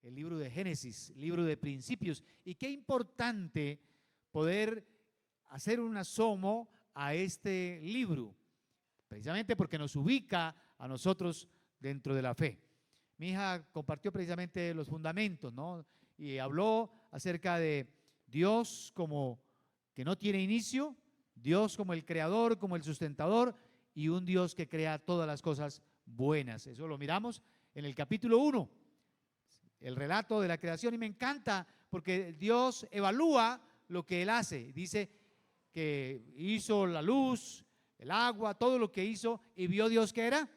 el libro de Génesis, libro de principios. Y qué importante poder hacer un asomo a este libro, precisamente porque nos ubica a nosotros dentro de la fe. Mi hija compartió precisamente los fundamentos, ¿no? Y habló acerca de Dios como que no tiene inicio, Dios como el creador, como el sustentador, y un Dios que crea todas las cosas buenas. Eso lo miramos en el capítulo 1, el relato de la creación, y me encanta porque Dios evalúa lo que Él hace. Dice que hizo la luz, el agua, todo lo que hizo, y vio Dios que era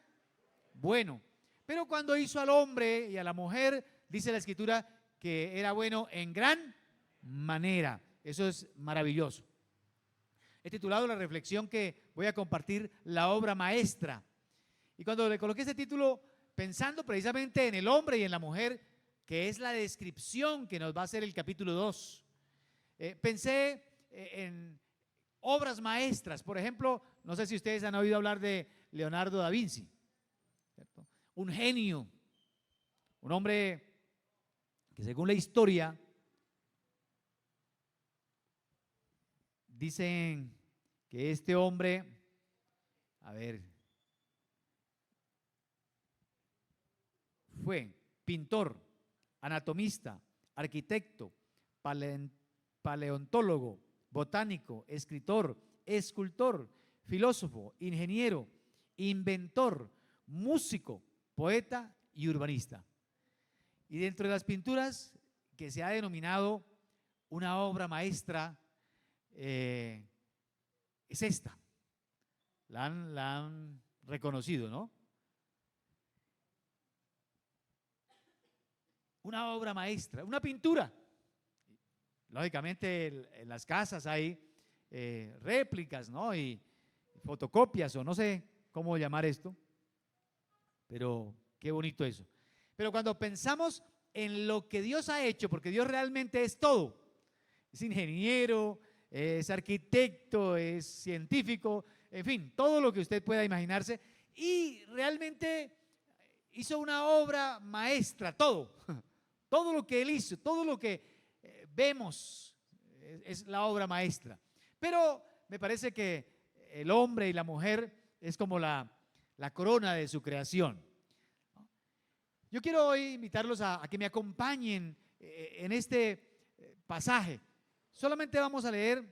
bueno. Pero cuando hizo al hombre y a la mujer, dice la Escritura que era bueno en gran manera. Eso es maravilloso. He titulado la reflexión que voy a compartir la obra maestra. Y cuando le coloqué ese título, pensando precisamente en el hombre y en la mujer, que es la descripción que nos va a hacer el capítulo 2, pensé en obras maestras. Por ejemplo, no sé si ustedes han oído hablar de Leonardo da Vinci, ¿cierto? Un genio, un hombre que según la historia dicen que este hombre, a ver, fue pintor, anatomista, arquitecto, paleontólogo, botánico, escritor, escultor, filósofo, ingeniero, inventor, músico, poeta y urbanista. Y dentro de las pinturas que se ha denominado una obra maestra, es esta. La han reconocido, ¿no? Una obra maestra, una pintura. Lógicamente en las casas hay réplicas, ¿no? Y fotocopias, o no sé cómo llamar esto, pero qué bonito eso. Pero cuando pensamos en lo que Dios ha hecho, porque Dios realmente es todo, es ingeniero, es arquitecto, es científico, en fin, todo lo que usted pueda imaginarse, y realmente hizo una obra maestra, todo, todo lo que Él hizo, todo lo que vemos es la obra maestra. Pero me parece que el hombre y la mujer es como la corona de su creación. Yo quiero hoy invitarlos a que me acompañen en este pasaje. Solamente vamos a leer,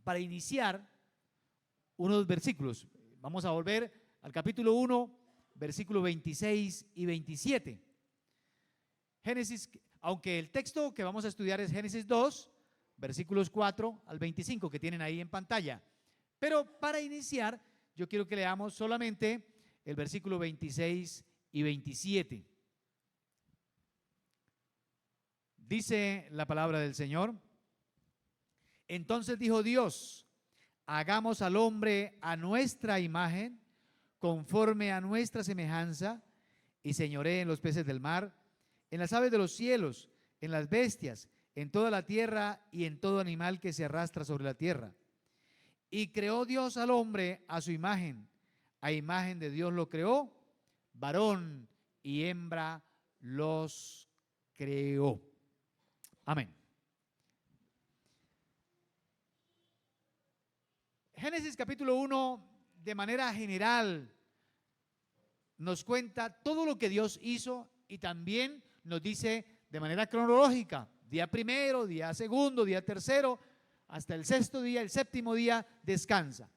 para iniciar, unos versículos. Vamos a volver al capítulo 1, versículos 26 y 27. Génesis, aunque el texto que vamos a estudiar es Génesis 2, versículos 4 al 25, que tienen ahí en pantalla. Pero para iniciar, yo quiero que leamos solamente el versículo 26 y 27. Dice la palabra del Señor: entonces dijo Dios, hagamos al hombre a nuestra imagen, conforme a nuestra semejanza, y señoree en los peces del mar, en las aves de los cielos, en las bestias, en toda la tierra y en todo animal que se arrastra sobre la tierra. Y creó Dios al hombre a su imagen, a imagen de Dios lo creó, varón y hembra los creó. Amén. Génesis capítulo 1, de manera general, nos cuenta todo lo que Dios hizo y también nos dice de manera cronológica, día primero, día segundo, día tercero, hasta el sexto día, el séptimo día descansa.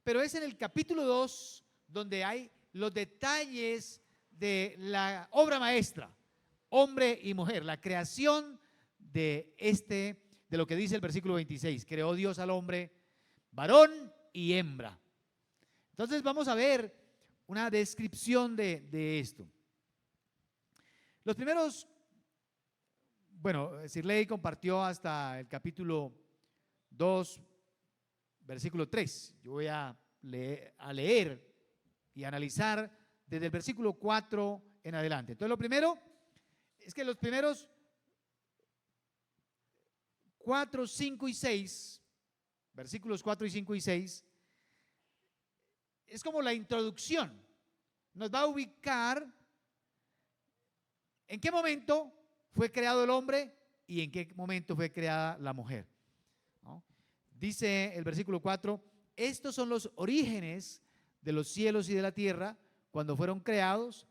Pero es en el capítulo 2 donde hay los detalles de la obra maestra, hombre y mujer, la creación de lo que dice el versículo 26, creó Dios al hombre, varón y hembra. Entonces vamos a ver una descripción de esto. Los primeros, bueno, Sirley compartió hasta el capítulo 2, versículo 3. Yo voy a leer y analizar desde el versículo 4 en adelante. Entonces lo primero es que los primeros 4, 5 y 6, versículos 4 y 5 y 6, es como la introducción. Nos va a ubicar ¿En qué momento fue creado el hombre y en qué momento fue creada la mujer? ¿No? Dice el versículo 4, estos son los orígenes de los cielos y de la tierra cuando fueron creados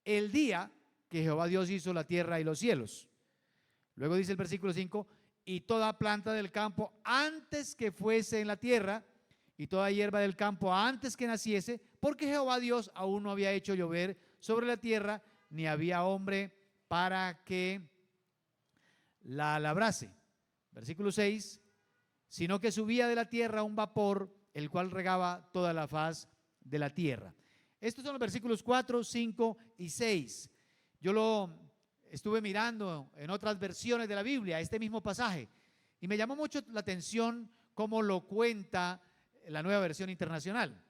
el día que Jehová Dios hizo la tierra y los cielos. Luego dice el versículo 5, y toda planta del campo antes que fuese en la tierra, y toda hierba del campo antes que naciese, porque Jehová Dios aún no había hecho llover sobre la tierra, ni había hombre para que la labrase. Versículo 6, sino que subía de la tierra un vapor, el cual regaba toda la faz de la tierra. Estos son los versículos 4, 5 y 6. Yo lo estuve mirando en otras versiones de la Biblia, este mismo pasaje, y me llamó mucho la atención cómo lo cuenta la Nueva Versión Internacional.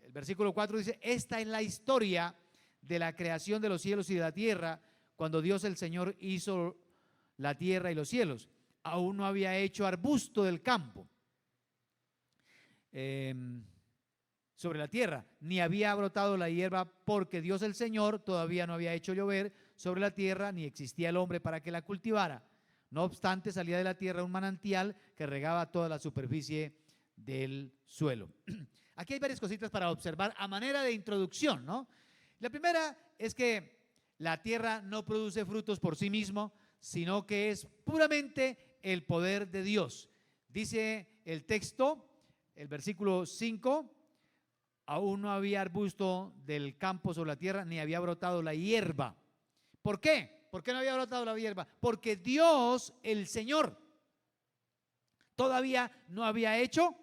El versículo 4 dice, esta es la historia de la creación de los cielos y de la tierra, cuando Dios el Señor hizo la tierra y los cielos. Aún no había hecho arbusto del campo sobre la tierra, ni había brotado la hierba, porque Dios el Señor todavía no había hecho llover sobre la tierra, ni existía el hombre para que la cultivara. No obstante, salía de la tierra un manantial que regaba toda la superficie del suelo. Aquí hay varias cositas para observar a manera de introducción, ¿no? La primera es que la tierra no produce frutos por sí mismo, sino que es puramente el poder de Dios. Dice el texto, el versículo 5, aún no había arbusto del campo sobre la tierra, ni había brotado la hierba. ¿Por qué? ¿Por qué no había brotado la hierba? Porque Dios, el Señor, todavía no había hecho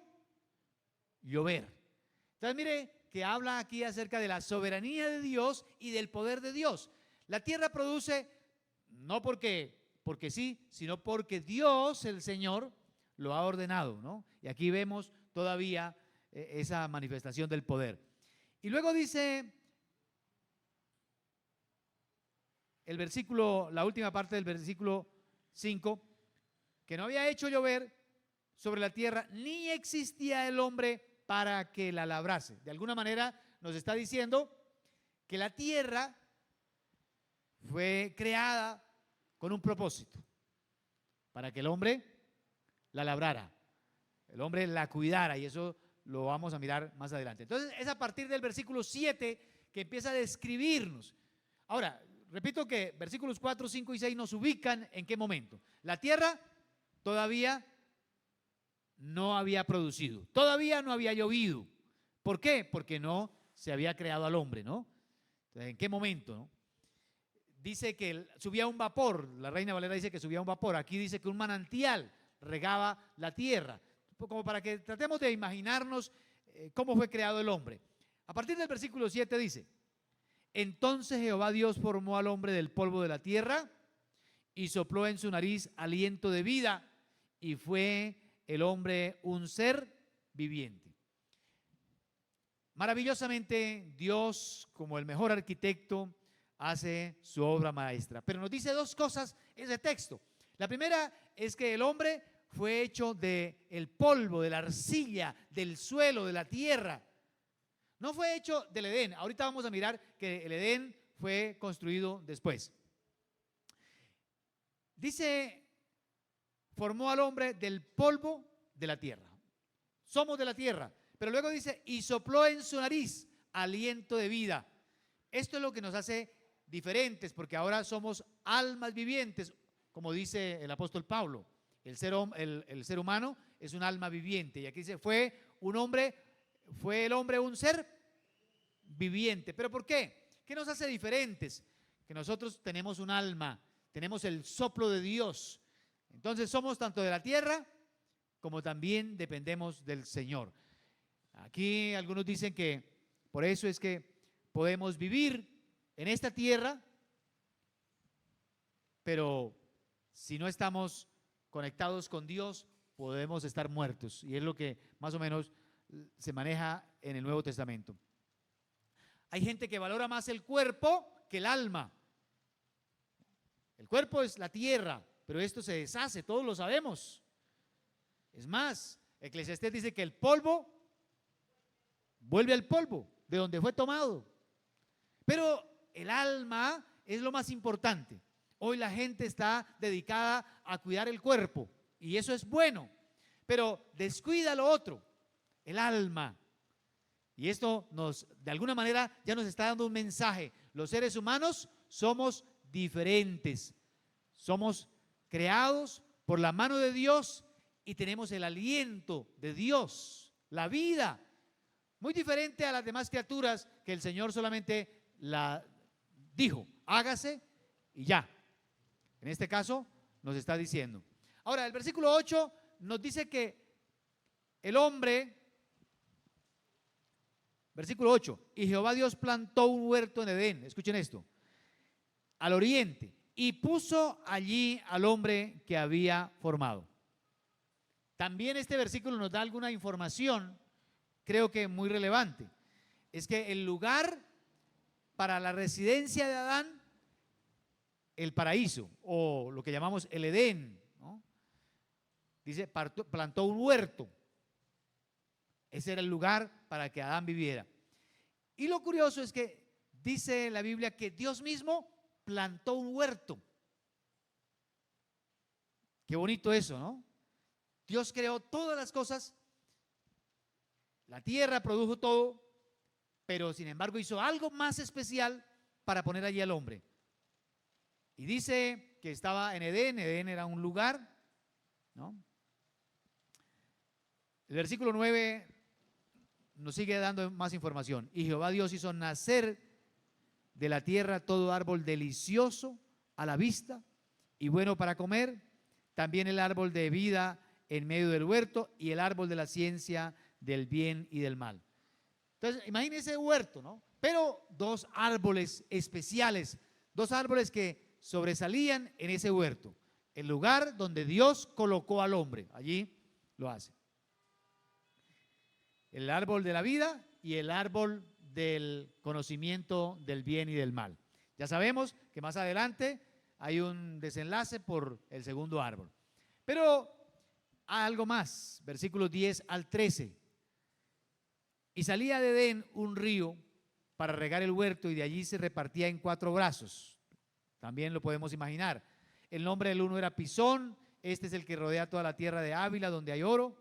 llover. Entonces mire que habla aquí acerca de la soberanía de Dios y del poder de Dios. La tierra produce no porque sí, sino porque Dios, el Señor, lo ha ordenado, ¿no? Y aquí vemos todavía esa manifestación del poder. Y luego dice el versículo, la última parte del versículo 5, que no había hecho llover sobre la tierra, ni existía el hombre para que la labrase. De alguna manera nos está diciendo que la tierra fue creada con un propósito, para que el hombre la labrara, el hombre la cuidara, y eso lo vamos a mirar más adelante. Entonces es a partir del versículo 7 que empieza a describirnos. Ahora, repito que versículos 4, 5 y 6 nos ubican en qué momento. La tierra todavía no había producido, todavía no había llovido. ¿Por qué? Porque no se había creado al hombre, ¿no? Entonces, ¿en qué momento, no? Dice que subía un vapor, la Reina Valera dice que subía un vapor, aquí dice que un manantial regaba la tierra, como para que tratemos de imaginarnos cómo fue creado el hombre. A partir del versículo 7 dice, entonces Jehová Dios formó al hombre del polvo de la tierra y sopló en su nariz aliento de vida, y fue el hombre un ser viviente. Maravillosamente, Dios, como el mejor arquitecto, hace su obra maestra. Pero nos dice dos cosas ese texto. La primera es que el hombre fue hecho del polvo, de la arcilla, del suelo, de la tierra. No fue hecho del Edén. Ahorita vamos a mirar que el Edén fue construido después. Dice, formó al hombre del polvo de la tierra. Somos de la tierra. Pero luego dice, y sopló en su nariz aliento de vida. Esto es lo que nos hace diferentes, porque ahora somos almas vivientes, como dice el apóstol Pablo. El ser humano es un alma viviente. Y aquí dice, fue el hombre un ser viviente. ¿Pero por qué? ¿Qué nos hace diferentes? Que nosotros tenemos un alma, tenemos el soplo de Dios. Entonces somos tanto de la tierra como también dependemos del Señor. Aquí algunos dicen que por eso es que podemos vivir en esta tierra, pero si no estamos conectados con Dios, podemos estar muertos. Y es lo que más o menos se maneja en el Nuevo Testamento. Hay gente que valora más el cuerpo que el alma. El cuerpo es la tierra, pero esto se deshace, todos lo sabemos. Es más, Eclesiastés dice que el polvo vuelve al polvo de donde fue tomado. Pero el alma es lo más importante. Hoy la gente está dedicada a cuidar el cuerpo y eso es bueno, pero descuida lo otro, el alma. Y esto de alguna manera, ya nos está dando un mensaje. Los seres humanos somos diferentes. Somos creados por la mano de Dios y tenemos el aliento de Dios, la vida. Muy diferente a las demás criaturas que el Señor solamente la dijo, hágase y ya. En este caso nos está diciendo. Ahora, el versículo 8 nos dice que el hombre, versículo 8, y Jehová Dios plantó un huerto en Edén, escuchen esto, al oriente, y puso allí al hombre que había formado. También este versículo nos da alguna información, creo que muy relevante. Es que el lugar para la residencia de Adán, el paraíso, o lo que llamamos el Edén, ¿no? Dice, plantó un huerto. Ese era el lugar para que Adán viviera. Y lo curioso es que dice la Biblia que Dios mismo plantó un huerto. Qué bonito eso, ¿no? Dios creó todas las cosas, la tierra produjo todo, pero sin embargo hizo algo más especial para poner allí al hombre. Y dice que estaba en Edén. Edén era un lugar, ¿no? El versículo 9 nos sigue dando más información. Y Jehová Dios hizo nacer de la tierra todo árbol delicioso a la vista y bueno para comer, también el árbol de vida en medio del huerto y el árbol de la ciencia del bien y del mal. Entonces, imagínense huerto, ¿no? Pero dos árboles especiales, dos árboles que sobresalían en ese huerto, el lugar donde Dios colocó al hombre, allí lo hace. El árbol de la vida y el árbol del conocimiento del bien y del mal. Ya sabemos que más adelante hay un desenlace por el segundo árbol. Pero hay algo más, versículos 10 al 13. Y salía de Edén un río para regar el huerto y de allí se repartía en 4 brazos. También lo podemos imaginar. El nombre del uno era Pisón, este es el que rodea toda la tierra de Ávila donde hay oro.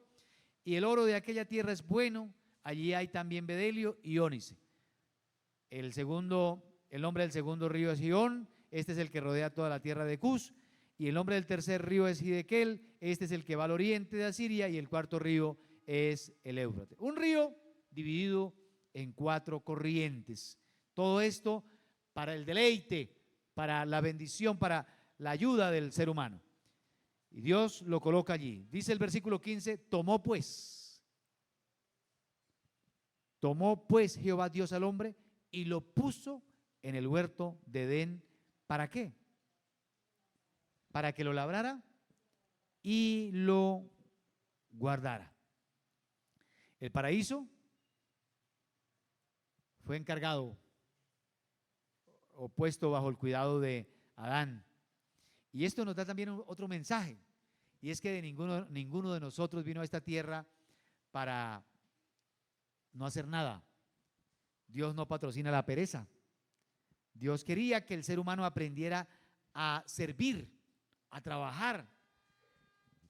Y el oro de aquella tierra es bueno, allí hay también bedelio y ónice. El nombre del segundo río es Gihón, este es el que rodea toda la tierra de Cus. Y el nombre del tercer río es Hidekel, este es el que va al oriente de Asiria. Y el cuarto río es el Éufrates. Un río dividido en 4 corrientes. Todo esto para el deleite, para la bendición, para la ayuda del ser humano. Y Dios lo coloca allí. Dice el versículo 15, tomó pues Jehová Dios al hombre y lo puso en el huerto de Edén. ¿Para qué? Para que lo labrara y lo guardara. El paraíso fue encargado o puesto bajo el cuidado de Adán. Y esto nos da también otro mensaje, y es que ninguno de nosotros vino a esta tierra para no hacer nada. Dios no patrocina la pereza. Dios quería que el ser humano aprendiera a servir, a trabajar,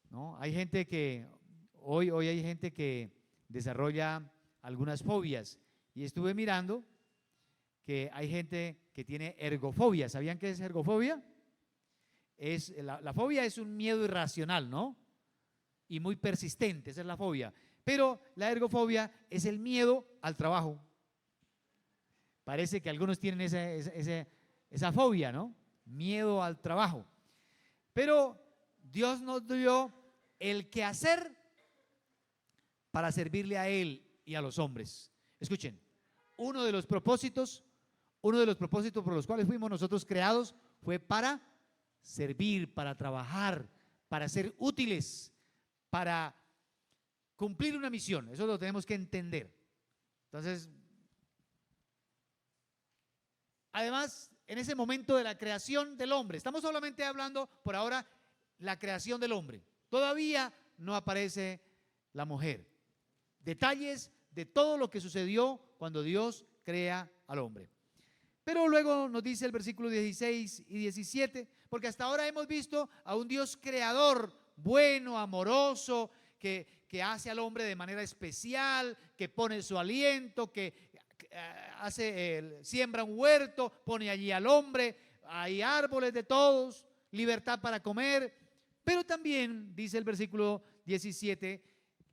¿no? Hay gente que, hoy hay gente que desarrolla algunas fobias, y estuve mirando que hay gente que tiene ergofobia. ¿Sabían qué es ergofobia? La fobia es un miedo irracional, ¿no? Y muy persistente, esa es la fobia. Pero la ergofobia es el miedo al trabajo. Parece que algunos tienen esa fobia, ¿no? Miedo al trabajo. Pero Dios nos dio el quehacer para servirle a Él y a los hombres. Escuchen, uno de los propósitos por los cuales fuimos nosotros creados fue para servir, para trabajar, para ser útiles, para cumplir una misión. Eso lo tenemos que entender. Entonces, además, en ese momento de la creación del hombre, estamos solamente hablando por ahora la creación del hombre. Todavía no aparece la mujer. Detalles de todo lo que sucedió cuando Dios crea al hombre. Pero luego nos dice el versículo 16 y 17, porque hasta ahora hemos visto a un Dios creador, bueno, amoroso, que hace al hombre de manera especial, que pone su aliento, que siembra un huerto, pone allí al hombre, hay árboles de todos, libertad para comer. Pero también dice el versículo 17,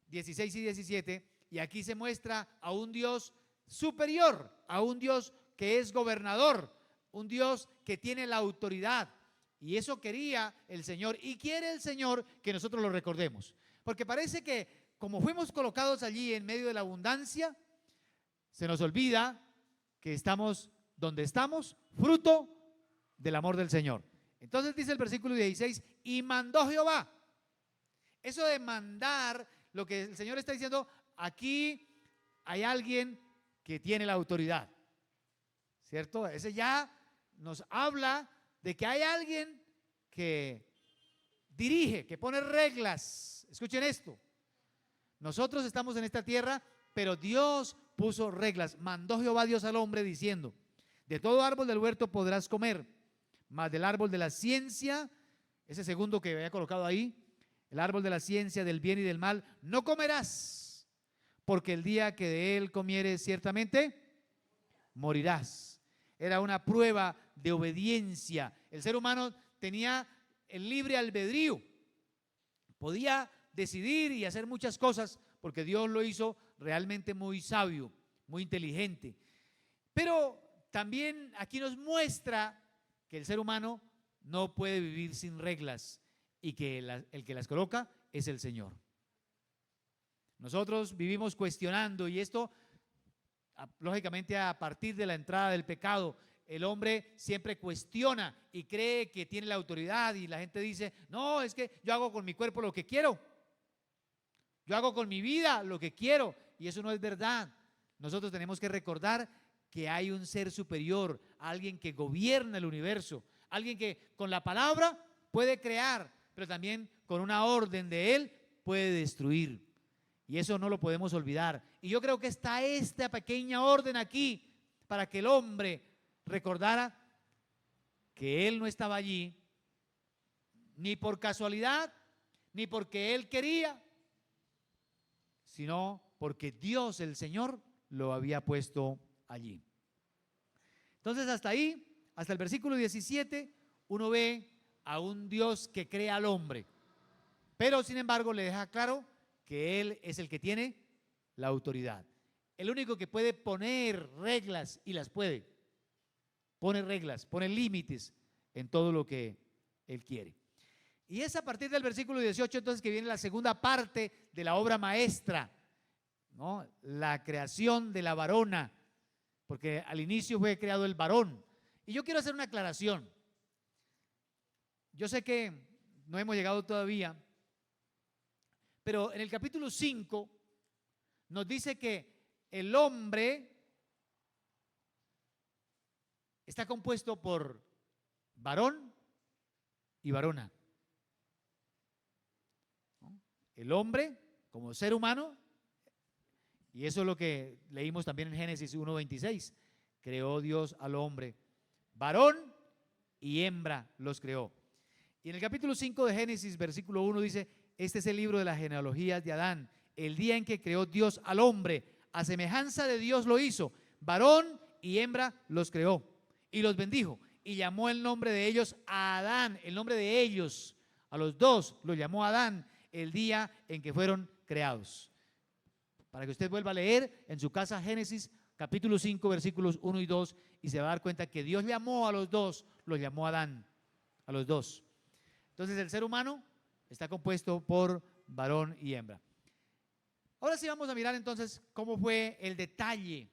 16 y 17, y aquí se muestra a un Dios superior, a un Dios que es gobernador, un Dios que tiene la autoridad. Y eso quería el Señor y quiere el Señor que nosotros lo recordemos. Porque parece que como fuimos colocados allí en medio de la abundancia, se nos olvida que estamos donde estamos, fruto del amor del Señor. Entonces dice el versículo 16, y mandó Jehová. Eso de mandar, lo que el Señor está diciendo, aquí hay alguien que tiene la autoridad, ¿cierto? Ese ya nos habla de que hay alguien que dirige, que pone reglas. Escuchen esto. Nosotros estamos en esta tierra, pero Dios puso reglas. Mandó Jehová Dios al hombre diciendo, de todo árbol del huerto podrás comer, mas del árbol de la ciencia, ese segundo que había colocado ahí, el árbol de la ciencia del bien y del mal, no comerás, porque el día que de él comieres ciertamente morirás. Era una prueba de obediencia. El ser humano tenía el libre albedrío, podía decidir y hacer muchas cosas porque Dios lo hizo realmente muy sabio, muy inteligente. Pero también aquí nos muestra que el ser humano no puede vivir sin reglas y que el que las coloca es el Señor. Nosotros vivimos cuestionando, y esto lógicamente a partir de la entrada del pecado, el hombre siempre cuestiona y cree que tiene la autoridad, y la gente dice, no, es que yo hago con mi cuerpo lo que quiero, yo hago con mi vida lo que quiero, y eso no es verdad. Nosotros tenemos que recordar que hay un ser superior, alguien que gobierna el universo, alguien que con la palabra puede crear, pero también con una orden de él puede destruir. Y eso no lo podemos olvidar. Y yo creo que está esta pequeña orden aquí para que el hombre recordara que él no estaba allí ni por casualidad, ni porque él quería, sino porque Dios, el Señor, lo había puesto allí. Entonces hasta ahí, hasta el versículo 17, uno ve a un Dios que crea al hombre, pero sin embargo le deja claro que Él es el que tiene la autoridad. El único que puede poner reglas, y las puede, pone reglas, pone límites en todo lo que Él quiere. Y es a partir del versículo 18 entonces que viene la segunda parte de la obra maestra, ¿no? La creación de la varona, porque al inicio fue creado el varón. Y yo quiero hacer una aclaración. Yo sé que no hemos llegado todavía, pero en el capítulo 5 nos dice que el hombre está compuesto por varón y varona. El hombre como ser humano, y eso es lo que leímos también en Génesis 1:26, creó Dios al hombre, varón y hembra los creó. Y en el capítulo 5 de Génesis, versículo 1 dice, este es el libro de las genealogías de Adán, el día en que creó Dios al hombre, a semejanza de Dios lo hizo, varón y hembra los creó, y los bendijo, y llamó el nombre de ellos a Adán, el nombre de ellos, a los dos los llamó Adán, el día en que fueron creados. Para que usted vuelva a leer en su casa Génesis capítulo 5 versículos 1 y 2 y se va a dar cuenta que Dios llamó a los dos, los llamó a Adán, a los dos. Entonces el ser humano está compuesto por varón y hembra. Ahora sí vamos a mirar entonces cómo fue el detalle,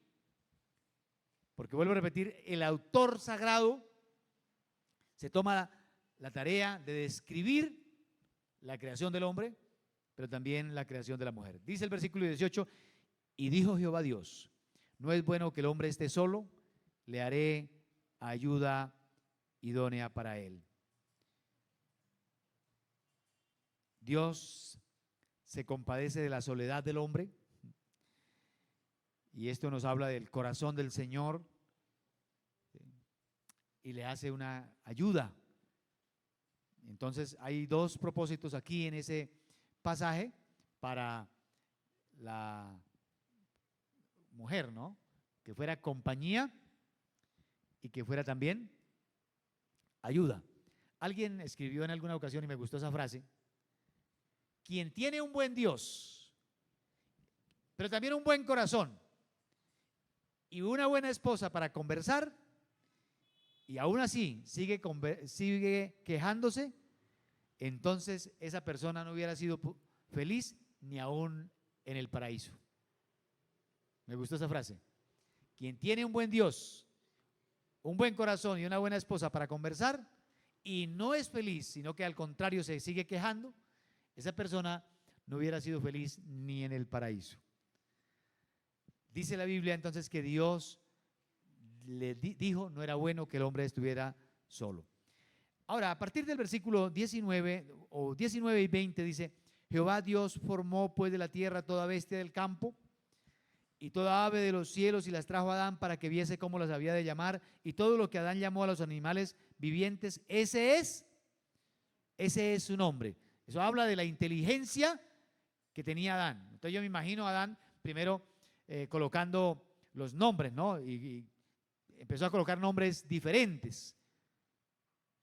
porque vuelvo a repetir, el autor sagrado se toma la tarea de describir la creación del hombre, pero también la creación de la mujer. Dice el versículo 18, y dijo Jehová Dios, no es bueno que el hombre esté solo, le haré ayuda idónea para él. Dios se compadece de la soledad del hombre, y esto nos habla del corazón del Señor, y le hace una ayuda. Entonces hay dos propósitos aquí en ese pasaje para la mujer, ¿no? Que fuera compañía y que fuera también ayuda. Alguien escribió en alguna ocasión y me gustó esa frase: quien tiene un buen Dios, pero también un buen corazón y una buena esposa para conversar, y aún así sigue quejándose, entonces esa persona no hubiera sido feliz ni aún en el paraíso. Me gustó esa frase. Quien tiene un buen Dios, un buen corazón y una buena esposa para conversar y no es feliz, sino que al contrario se sigue quejando, esa persona no hubiera sido feliz ni en el paraíso. Dice la Biblia entonces que Dios le dijo, no era bueno que el hombre estuviera solo. Ahora, a partir del versículo 19 o 19 y 20 dice: Jehová Dios formó pues de la tierra toda bestia del campo y toda ave de los cielos y las trajo a Adán para que viese cómo las había de llamar, y todo lo que Adán llamó a los animales vivientes, ese es su nombre. Eso habla de la inteligencia que tenía Adán. Entonces yo me imagino a Adán primero colocando los nombres, ¿no? Y empezó a colocar nombres diferentes,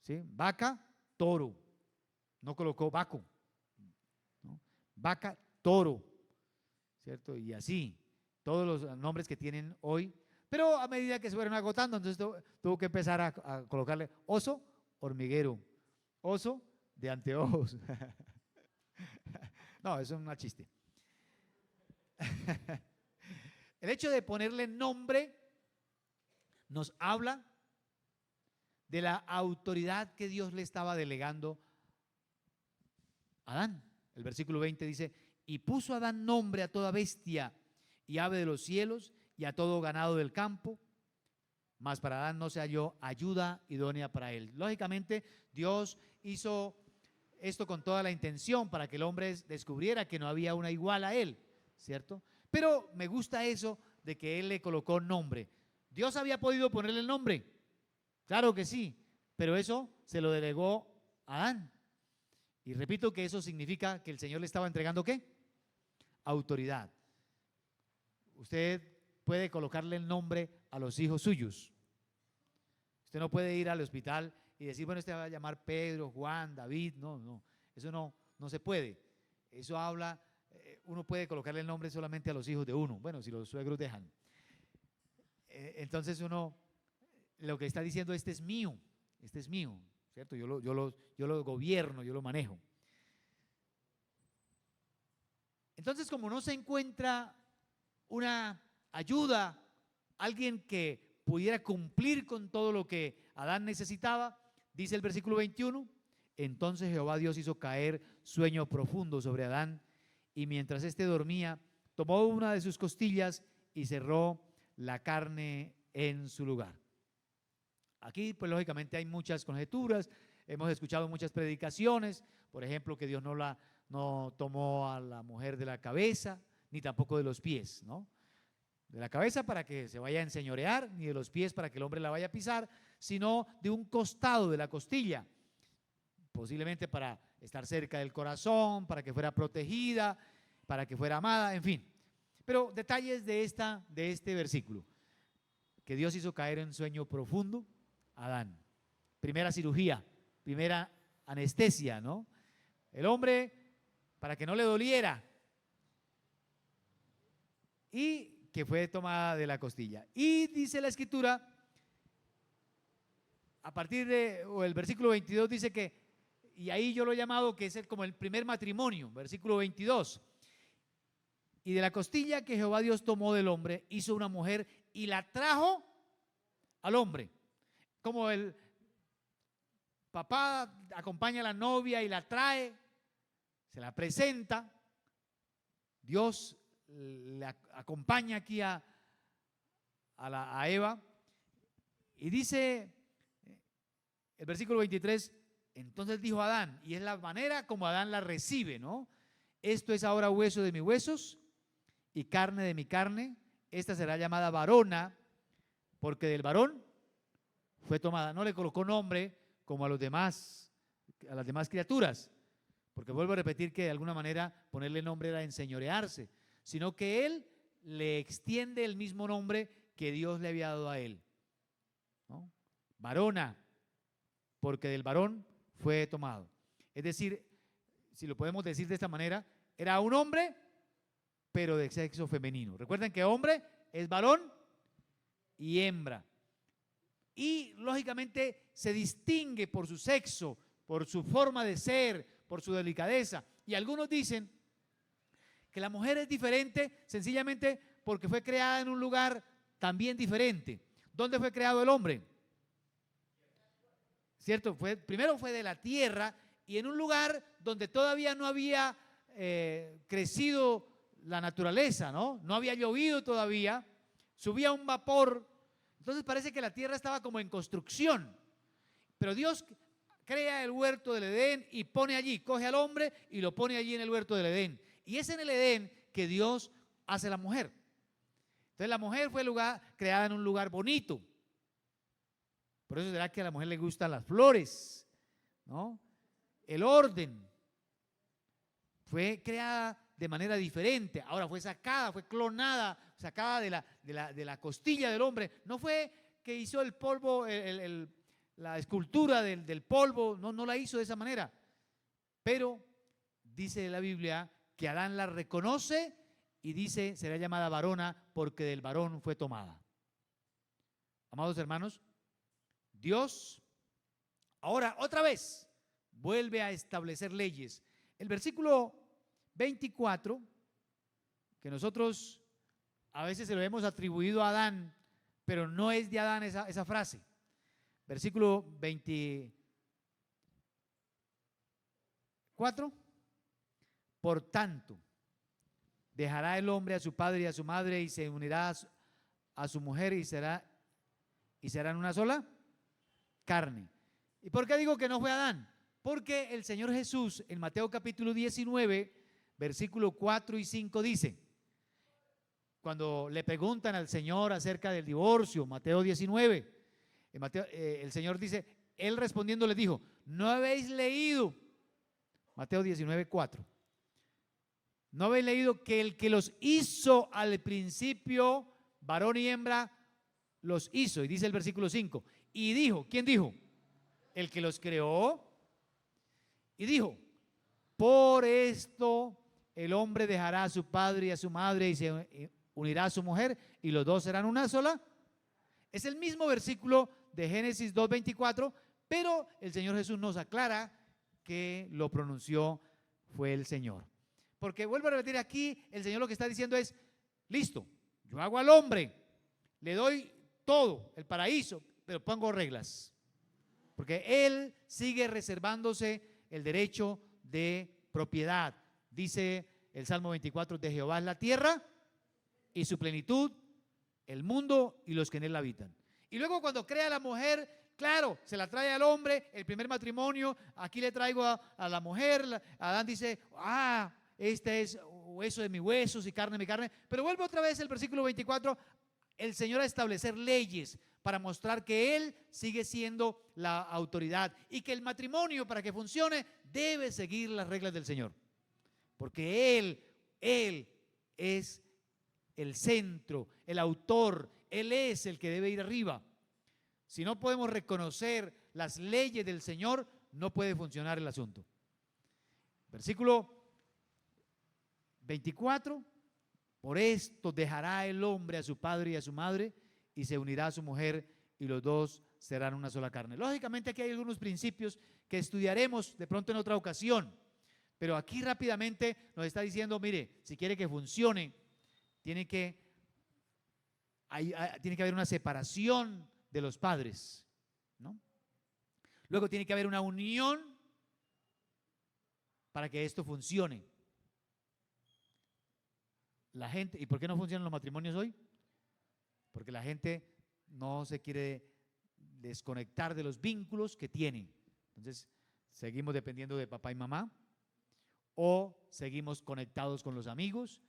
¿sí? Vaca, toro, no colocó vaco, ¿no? Vaca, toro, ¿cierto? Y así, todos los nombres que tienen hoy, pero a medida que se fueron agotando, entonces tuvo que empezar a colocarle oso, hormiguero, oso de anteojos. No, eso es un chiste. El hecho de ponerle nombre nos habla de la autoridad que Dios le estaba delegando a Adán. El versículo 20 dice: y puso Adán nombre a toda bestia y ave de los cielos y a todo ganado del campo, mas para Adán no se halló ayuda idónea para él. Lógicamente, Dios hizo esto con toda la intención para que el hombre descubriera que no había una igual a él, ¿cierto? Pero me gusta eso de que él le colocó nombre. ¿Dios había podido ponerle el nombre? Claro que sí, pero eso se lo delegó a Adán. Y repito que eso significa que el Señor le estaba entregando ¿qué? Autoridad. Usted puede colocarle el nombre a los hijos suyos. Usted no puede ir al hospital y decir, bueno, este va a llamar Pedro, Juan, David. No, eso no se puede. Eso habla, uno puede colocarle el nombre solamente a los hijos de uno. Bueno, si los suegros dejan. Entonces uno lo que está diciendo, este es mío, ¿cierto? Yo lo gobierno, yo lo manejo. Entonces, como no se encuentra una ayuda, alguien que pudiera cumplir con todo lo que Adán necesitaba, dice el versículo 21, entonces Jehová Dios hizo caer sueño profundo sobre Adán, y mientras éste dormía, tomó una de sus costillas y cerró la carne en su lugar. Aquí, pues lógicamente hay muchas conjeturas, hemos escuchado muchas predicaciones, por ejemplo, que Dios no tomó a la mujer de la cabeza, ni tampoco de los pies, ¿no? De la cabeza para que se vaya a enseñorear, ni de los pies para que el hombre la vaya a pisar, sino de un costado de la costilla, posiblemente para estar cerca del corazón, para que fuera protegida, para que fuera amada, en fin. Pero detalles de este versículo, que Dios hizo caer en sueño profundo a Adán. Primera cirugía, primera anestesia, ¿no? El hombre, para que no le doliera, y que fue tomada de la costilla. Y dice la escritura, a partir el versículo 22 dice que, y ahí yo lo he llamado que es como el primer matrimonio, versículo 22. Y de la costilla que Jehová Dios tomó del hombre, hizo una mujer y la trajo al hombre. Como el papá acompaña a la novia y la trae, se la presenta, Dios le acompaña aquí a Eva, y dice el versículo 23, entonces dijo Adán, y es la manera como Adán la recibe, ¿no? Esto es ahora hueso de mis huesos y carne de mi carne, esta será llamada varona, porque del varón fue tomada. No le colocó nombre como a las demás criaturas, porque vuelvo a repetir que de alguna manera ponerle nombre era enseñorearse, sino que él le extiende el mismo nombre que Dios le había dado a él, ¿no? Varona, porque del varón fue tomado. Es decir, si lo podemos decir de esta manera, era un hombre, pero de sexo femenino. Recuerden que hombre es varón y hembra. Y lógicamente se distingue por su sexo, por su forma de ser, por su delicadeza. Y algunos dicen que la mujer es diferente sencillamente porque fue creada en un lugar también diferente. ¿Dónde fue creado el hombre? ¿Cierto? Primero fue de la tierra y en un lugar donde todavía no había crecido la naturaleza, ¿no? No había llovido todavía, subía un vapor. Entonces parece que la tierra estaba como en construcción. Pero Dios crea el huerto del Edén y pone allí, coge al hombre y lo pone allí en el huerto del Edén. Y es en el Edén que Dios hace la mujer. Entonces la mujer fue creada en un lugar bonito. Por eso será que a la mujer le gustan las flores, ¿no? El orden. Fue creada de manera diferente. Ahora fue sacada, fue clonada, sacada de la costilla del hombre. No fue que hizo el polvo, la escultura del polvo, no la hizo de esa manera. Pero dice la Biblia que Adán la reconoce y dice, será llamada varona porque del varón fue tomada. Amados hermanos, Dios ahora otra vez vuelve a establecer leyes. El versículo 24, que nosotros a veces se lo hemos atribuido a Adán, pero no es de Adán esa frase. Versículo 24. Por tanto, dejará el hombre a su padre y a su madre y se unirá a su mujer y serán una sola carne. ¿Y por qué digo que no fue Adán? Porque el Señor Jesús en Mateo capítulo 19, versículo 4 y 5 dice, cuando le preguntan al Señor acerca del divorcio, Mateo 19, el Señor dice, él respondiendo les dijo, ¿no habéis leído? Mateo 19, 4. ¿No habéis leído que el que los hizo al principio, varón y hembra, los hizo? Y dice el versículo 5, y dijo, ¿quién dijo? El que los creó. Y dijo, por esto el hombre dejará a su padre y a su madre y se unirá a su mujer y los dos serán una sola. Es el mismo versículo de Génesis 2:24, pero el Señor Jesús nos aclara que lo pronunció fue el Señor. Porque vuelvo a repetir aquí, el Señor lo que está diciendo es, listo, yo hago al hombre, le doy todo, el paraíso, pero pongo reglas. Porque Él sigue reservándose el derecho de propiedad. Dice el Salmo 24, de Jehová es la tierra y su plenitud, el mundo y los que en él habitan. Y luego cuando crea a la mujer, claro, se la trae al hombre, el primer matrimonio, aquí le traigo a la mujer, Adán dice, este es hueso de mis huesos y carne de mi carne, pero vuelve otra vez el versículo 24, el Señor a establecer leyes para mostrar que Él sigue siendo la autoridad y que el matrimonio para que funcione debe seguir las reglas del Señor, porque Él es el centro, el autor, Él es el que debe ir arriba. Si no podemos reconocer las leyes del Señor, no puede funcionar el asunto. Versículo 24, por esto dejará el hombre a su padre y a su madre y se unirá a su mujer y los dos serán una sola carne. Lógicamente aquí hay algunos principios que estudiaremos de pronto en otra ocasión, pero aquí rápidamente nos está diciendo, mire, si quiere que funcione, tiene que haber una separación de los padres, ¿no? Luego tiene que haber una unión para que esto funcione. La gente, ¿y por qué no funcionan los matrimonios hoy? Porque la gente no se quiere desconectar de los vínculos que tienen. Entonces, seguimos dependiendo de papá y mamá o seguimos conectados con los amigos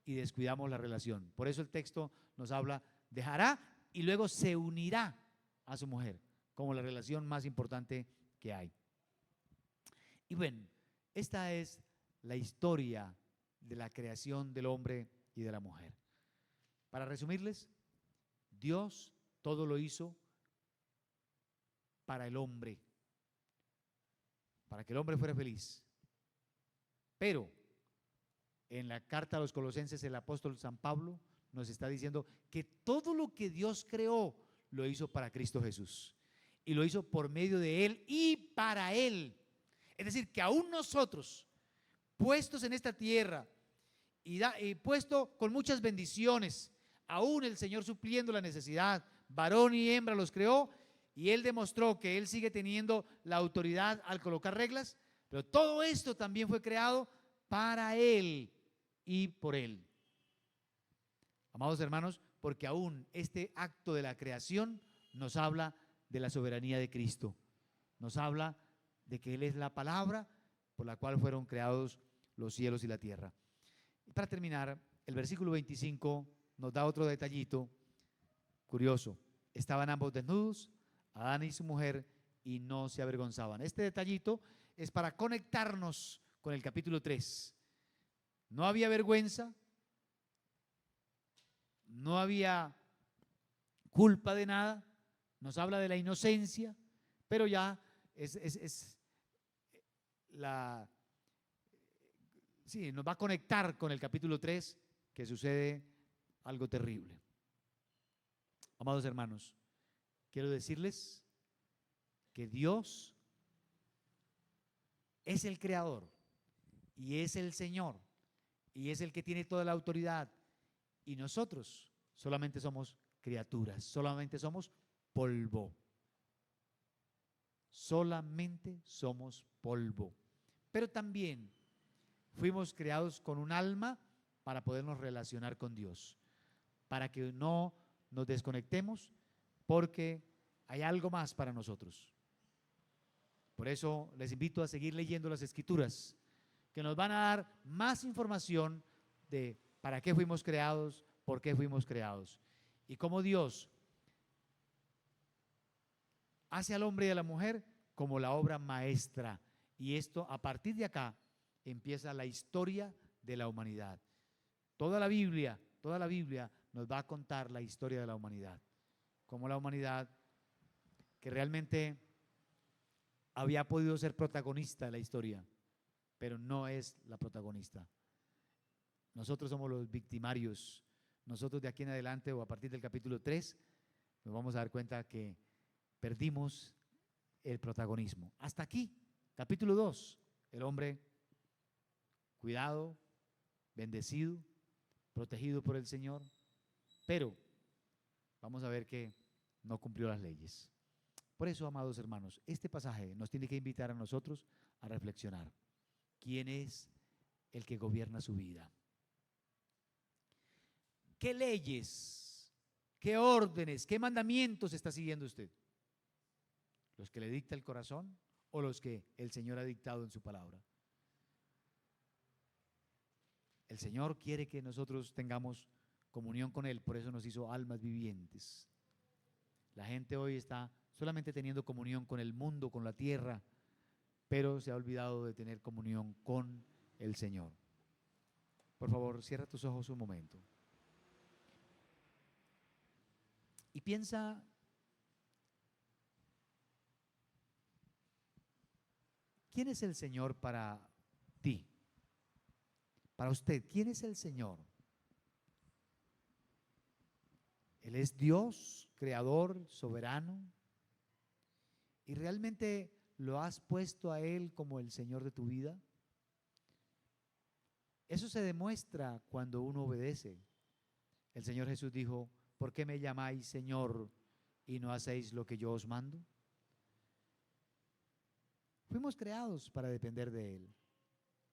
y descuidamos la relación. Por eso el texto nos habla, dejará y luego se unirá a su mujer. como la relación más importante que hay. Y bueno, esta es la historia de la creación del hombre y de la mujer. Para resumirles, Dios todo lo hizo para el hombre, para que el hombre fuera feliz. Pero en la carta a los Colosenses el apóstol San Pablo nos está diciendo que todo lo que Dios creó lo hizo para Cristo Jesús. Y lo hizo por medio de Él y para Él. Es decir, que aún nosotros, puestos en esta tierra y puesto con muchas bendiciones, aún el Señor supliendo la necesidad, varón y hembra los creó, y Él demostró que Él sigue teniendo la autoridad al colocar reglas, pero todo esto también fue creado para Él y por Él. Amados hermanos, porque aún este acto de la creación nos habla de la soberanía de Cristo, nos habla de que Él es la palabra por la cual fueron creados los cielos y la tierra. Y para terminar, el versículo 25 nos da otro detallito curioso. Estaban ambos desnudos, Adán y su mujer, y no se avergonzaban. Este detallito es para conectarnos con el capítulo 3. No había vergüenza, no había culpa de nada, nos habla de la inocencia, pero ya sí, nos va a conectar con el capítulo 3, que sucede algo terrible. Amados hermanos, quiero decirles que Dios es el creador y es el Señor y es el que tiene toda la autoridad, y nosotros solamente somos criaturas, solamente somos polvo. Solamente somos polvo. Pero también fuimos creados con un alma para podernos relacionar con Dios, para que no nos desconectemos, porque hay algo más para nosotros. Por eso les invito a seguir leyendo las Escrituras, que nos van a dar más información de para qué fuimos creados, por qué fuimos creados, y cómo Dios hace al hombre y a la mujer como la obra maestra. Y esto, a partir de acá, empieza la historia de la humanidad. Toda la Biblia nos va a contar la historia de la humanidad. Cómo la humanidad, que realmente había podido ser protagonista de la historia, pero no es la protagonista. Nosotros somos los victimarios. Nosotros de aquí en adelante, o a partir del capítulo 3, nos vamos a dar cuenta que perdimos el protagonismo. Hasta aquí, capítulo 2, el hombre cuidado, bendecido, protegido por el Señor, pero vamos a ver que no cumplió las leyes. Por eso, amados hermanos, este pasaje nos tiene que invitar a nosotros a reflexionar. ¿Quién es el que gobierna su vida? ¿Qué leyes, qué órdenes, qué mandamientos está siguiendo usted? ¿Los que le dicta el corazón o los que el Señor ha dictado en su palabra? El Señor quiere que nosotros tengamos comunión con Él, por eso nos hizo almas vivientes. La gente hoy está solamente teniendo comunión con el mundo, con la tierra, pero se ha olvidado de tener comunión con el Señor. Por favor, cierra tus ojos un momento. Y piensa, ¿quién es el Señor para ti? Para usted, ¿quién es el Señor? Él es Dios, creador, soberano. ¿Y realmente lo has puesto a Él como el Señor de tu vida? Eso se demuestra cuando uno obedece. El Señor Jesús dijo: ¿por qué me llamáis Señor y no hacéis lo que yo os mando? Fuimos creados para depender de Él.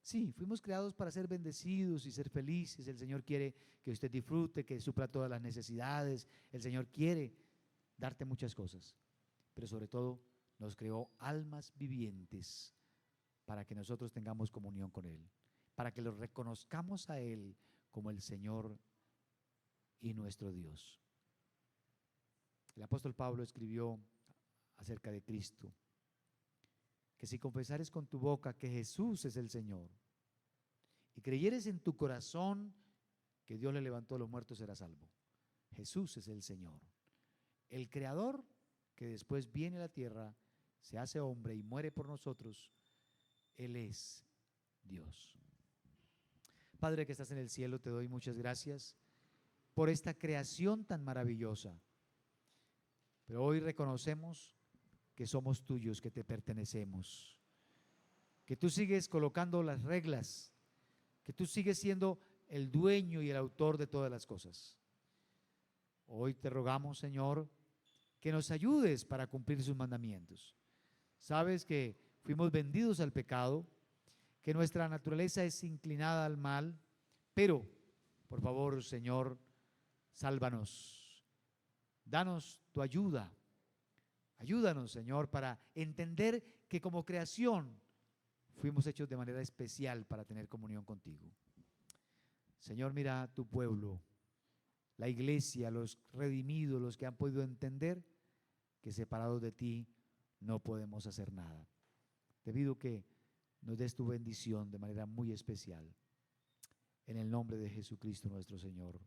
Sí, fuimos creados para ser bendecidos y ser felices. El Señor quiere que usted disfrute, que supla todas las necesidades. El Señor quiere darte muchas cosas, pero sobre todo nos creó almas vivientes para que nosotros tengamos comunión con Él, para que lo reconozcamos a Él como el Señor y nuestro Dios. El apóstol Pablo escribió acerca de Cristo. Que si confesares con tu boca que Jesús es el Señor y creyeres en tu corazón que Dios le levantó a los muertos, serás salvo. Jesús es el Señor, el Creador que después viene a la tierra, se hace hombre y muere por nosotros. Él es Dios. Padre que estás en el cielo, te doy muchas gracias por esta creación tan maravillosa. Pero hoy reconocemos que somos tuyos, que te pertenecemos, que tú sigues colocando las reglas, que tú sigues siendo el dueño y el autor de todas las cosas. Hoy te rogamos, Señor, que nos ayudes para cumplir sus mandamientos. Sabes que fuimos vendidos al pecado, que nuestra naturaleza es inclinada al mal, pero, por favor, Señor, sálvanos, danos tu ayuda. Ayúdanos, Señor, para entender que como creación fuimos hechos de manera especial para tener comunión contigo. Señor, mira a tu pueblo, la iglesia, los redimidos, los que han podido entender que separados de ti no podemos hacer nada. Te pido que nos des tu bendición de manera muy especial. En el nombre de Jesucristo nuestro Señor.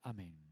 Amén.